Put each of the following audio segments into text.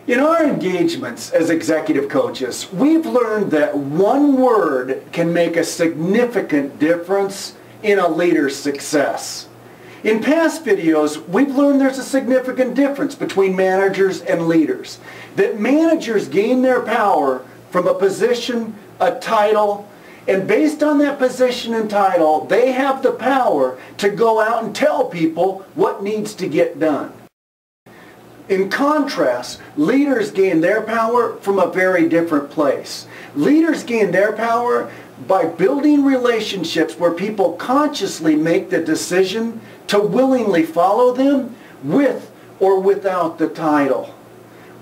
In our engagements as executive coaches, we've learned that one word can make a significant difference in a leader's success. In past videos, we've learned there's a significant difference between managers and leaders. That managers gain their power from a position, a title, and based on that position and title, they have the power to go out and tell people what needs to get done. In contrast, leaders gain their power from a very different place. Leaders gain their power by building relationships where people consciously make the decision to willingly follow them with or without the title.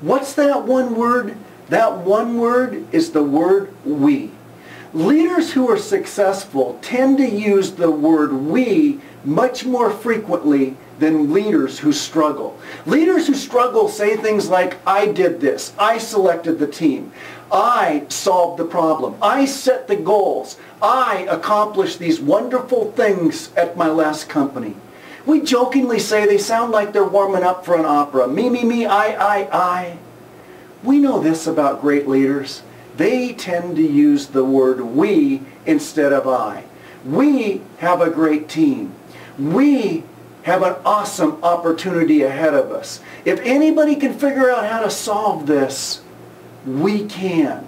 What's that one word? That one word is the word we. Leaders who are successful tend to use the word we much more frequently than leaders who struggle. Leaders who struggle say things like, I did this, I selected the team, I solved the problem, I set the goals, I accomplished these wonderful things at my last company. We jokingly say they sound like they're warming up for an opera. Me, I. We know this about great leaders. They tend to use the word we instead of I. We have a great team. We have an awesome opportunity ahead of us. If anybody can figure out how to solve this, we can.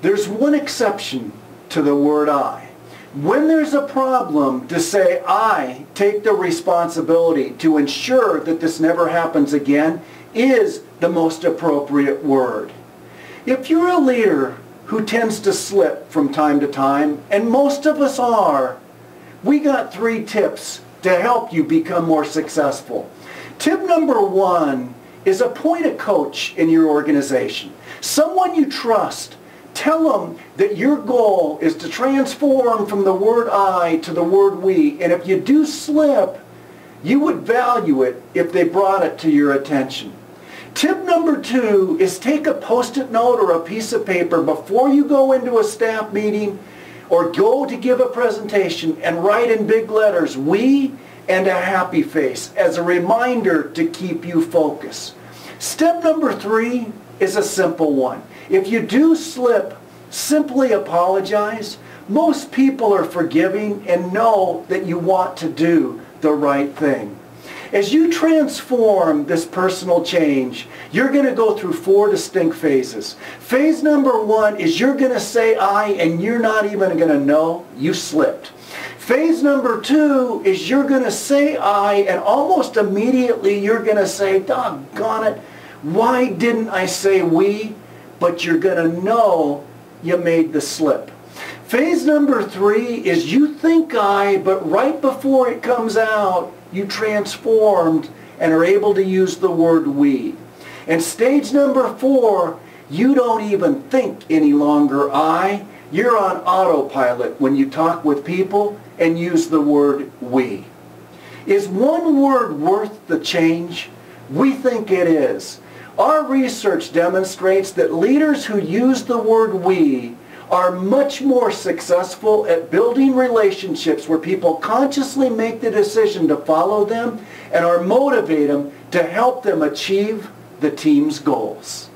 There's one exception to the word I. When there's a problem, to say I take the responsibility to ensure that this never happens again is the most appropriate word. If you're a leader who tends to slip from time to time, and most of us are, we got 3 tips to help you become more successful. Tip number 1 is appoint a coach in your organization. Someone you trust. Tell them that your goal is to transform from the word I to the word we. And if you do slip, you would value it if they brought it to your attention. Tip number 2 is take a post-it note or a piece of paper before you go into a staff meeting or go to give a presentation and write in big letters, we, and a happy face as a reminder to keep you focused. Step number 3 is a simple one. If you do slip, simply apologize. Most people are forgiving and know that you want to do the right thing. As you transform this personal change, you're going to go through 4 distinct phases. Phase number 1 is you're going to say I and you're not even going to know you slipped. Phase number 2 is you're going to say I and almost immediately you're going to say, doggone it, why didn't I say we? But you're going to know you made the slip. Phase number 3 is you think I, but right before it comes out, you transformed and are able to use the word we. And stage number 4, you don't even think any longer I. You're on autopilot when you talk with people and use the word we. Is one word worth the change? We think it is. Our research demonstrates that leaders who use the word we are much more successful at building relationships where people consciously make the decision to follow them and are motivated to help them achieve the team's goals.